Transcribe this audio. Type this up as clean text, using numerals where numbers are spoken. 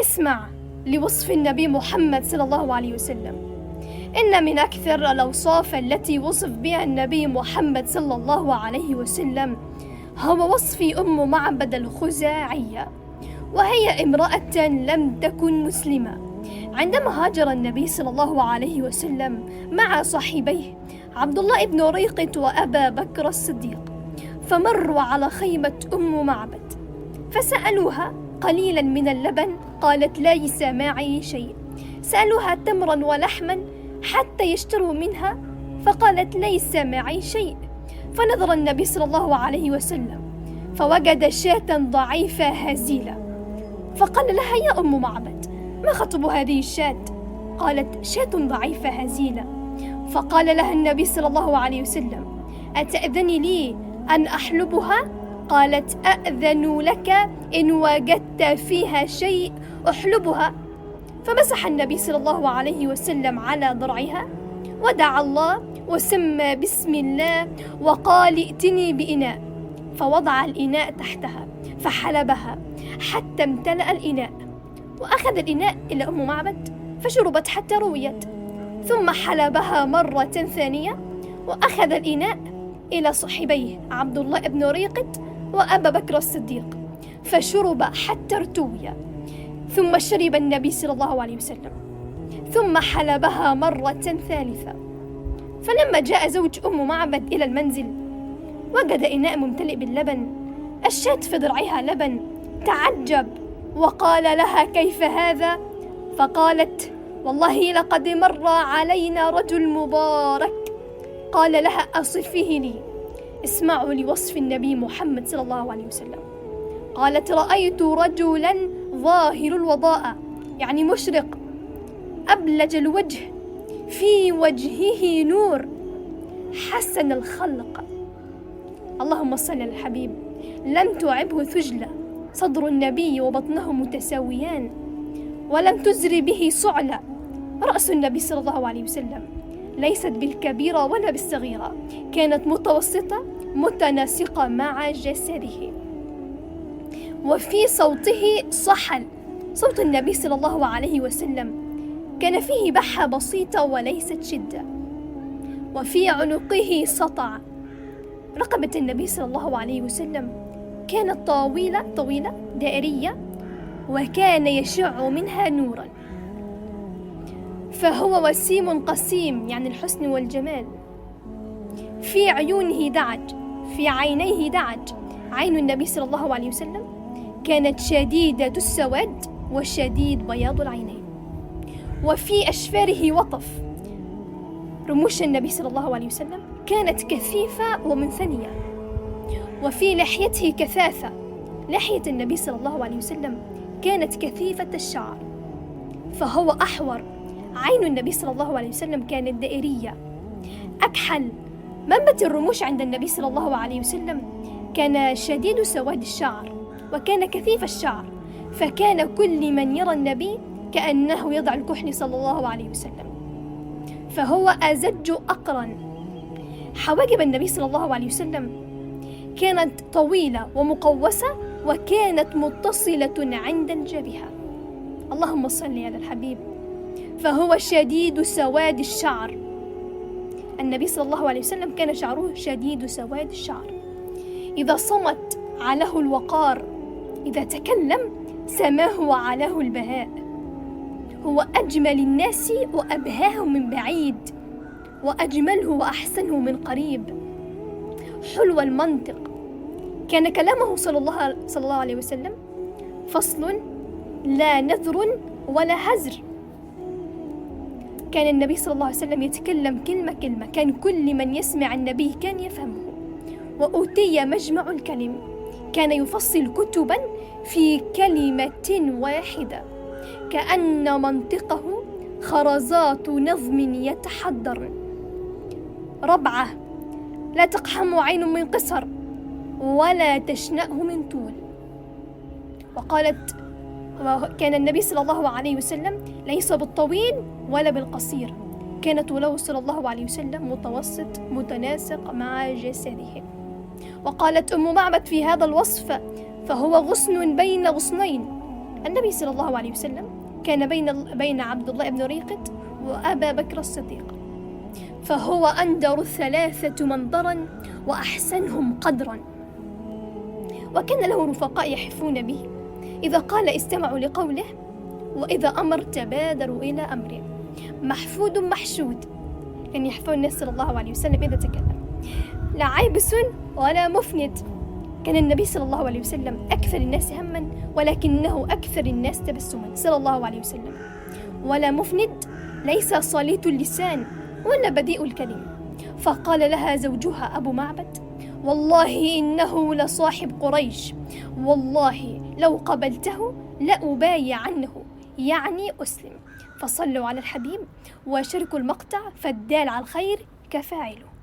اسمع لوصف النبي محمد صلى الله عليه وسلم. إن من أكثر الأوصاف التي وصف بها النبي محمد صلى الله عليه وسلم هو وصف أم معبد الخزاعية، وهي امرأة لم تكن مسلمة. عندما هاجر النبي صلى الله عليه وسلم مع صاحبيه عبد الله بن ريقط وأبا بكر الصديق، فمروا على خيمة أم معبد فسألوها قليلا من اللبن، قالت ليس معي شيء. سألوها تمرا ولحما حتى يشتروا منها، فقالت ليس معي شيء. فنظر النبي صلى الله عليه وسلم فوجد شاة ضعيفة هزيلة، فقال لها يا أم معبد ما خطب هذه الشاة؟ قالت شاة ضعيفة هزيلة. فقال لها النبي صلى الله عليه وسلم أتأذني لي أن أحلبها؟ قالت أأذن لك إن وجدت فيها شيء أحلبها. فمسح النبي صلى الله عليه وسلم على ضرعها ودعا الله وسمى بسم الله وقال ائتني بإناء، فوضع الإناء تحتها فحلبها حتى امتلأ الإناء، وأخذ الإناء إلى أم معبد فشربت حتى رويت، ثم حلبها مرة ثانية وأخذ الإناء إلى صاحبيه عبد الله بن ريقط وأبا بكر الصديق فشرب حتى ارتوي، ثم شرب النبي صلى الله عليه وسلم، ثم حلبها مرة ثالثة. فلما جاء زوج أم معبد إلى المنزل وجد إناء ممتلئ باللبن، الشاة في ضرعها لبن، تعجب وقال لها كيف هذا؟ فقالت والله لقد مر علينا رجل مبارك. قال لها أصفيه لي. اسمعوا لوصف النبي محمد صلى الله عليه وسلم. قالت رأيت رجلا ظاهر الوضاء، يعني مشرق، أبلج الوجه، في وجهه نور، حسن الخلق. اللهم صل على الحبيب. لم تعبه ثجلة، صدر النبي وبطنه متساويان، ولم تزر به صعلة. رأس النبي صلى الله عليه وسلم ليست بالكبيرة ولا بالصغيرة، كانت متوسطة متناسقة مع جسده. وفي صوته صحل، صوت النبي صلى الله عليه وسلم كان فيه بحة بسيطة وليست شدة. وفي عنقه سطع. رقبة النبي صلى الله عليه وسلم كانت طويلة دائرية، وكان يشع منها نورا. فهو وسيم قسيم، يعني الحسن والجمال. في عيونه دعج، في عينيه دعج. عين النبي صلى الله عليه وسلم كانت شديدة السواد وشديد بياض العينين. وفي أشفاره وطف. رموش النبي صلى الله عليه وسلم كانت كثيفة ومنثنية. وفي لحيته كثافة. لحية النبي صلى الله عليه وسلم كانت كثيفة الشعر، فهو أحور. عين النبي صلى الله عليه وسلم كانت دائرية. أكحل. منبت الرموش عند النبي صلى الله عليه وسلم كان شديد سواد الشعر وكان كثيف الشعر، فكان كل من يرى النبي كأنه يضع الكحل صلى الله عليه وسلم. فهو أزج أقرن. حواجب النبي صلى الله عليه وسلم كانت طويلة ومقوسة وكانت متصلة عند الجبهة. اللهم صل على الحبيب. فهو شديد سواد الشعر. النبي صلى الله عليه وسلم كان شعره شديد سواد الشعر. إذا صمت عليه الوقار، إذا تكلم سماه وعلاه البهاء. هو أجمل الناس وأبهاهم من بعيد، وأجمله وأحسنه من قريب. حلو المنطق. كان كلامه صلى الله عليه وسلم فصل لا نذر ولا هزر. كان النبي صلى الله عليه وسلم يتكلم كلمة كلمة، كان كل من يسمع النبي كان يفهمه. وأوتي مجمع الكلم، كان يفصل كتبا في كلمة واحدة، كأن منطقه خرزات نظم يتحضر. ربعة لا تقحم عين من قصر ولا تشنأه من طول. وقالت كان النبي صلى الله عليه وسلم ليس بالطويل ولا بالقصير، كان طوله صلى الله عليه وسلم متوسط متناسق مع جسده. وقالت أم معبد في هذا الوصف فهو غصن بين غصنين، النبي صلى الله عليه وسلم كان بين عبد الله بن ريقط وأبا بكر الصديق، فهو أندر الثلاثة منظرا وأحسنهم قدرا، وكان له رفقاء يحفون به، إذا قال استمعوا لقوله، وإذا أمر تبادروا إلى أمره، محفود محشود، يعني يحفون الناس صلى الله عليه وسلم إذا تكلم، لا عيبس ولا مفند. كان النبي صلى الله عليه وسلم أكثر الناس هما ولكنه أكثر الناس تبسما صلى الله عليه وسلم، ولا مفند، ليس صليت اللسان ولا بديء الكلم. فقال لها زوجها أبو معبد: والله إنه لصاحب قريش، والله لو قبلته لأبايعنه، يعني أسلم. فصلوا على الحبيب وشاركوا المقطع، فالدال على الخير كفاعله.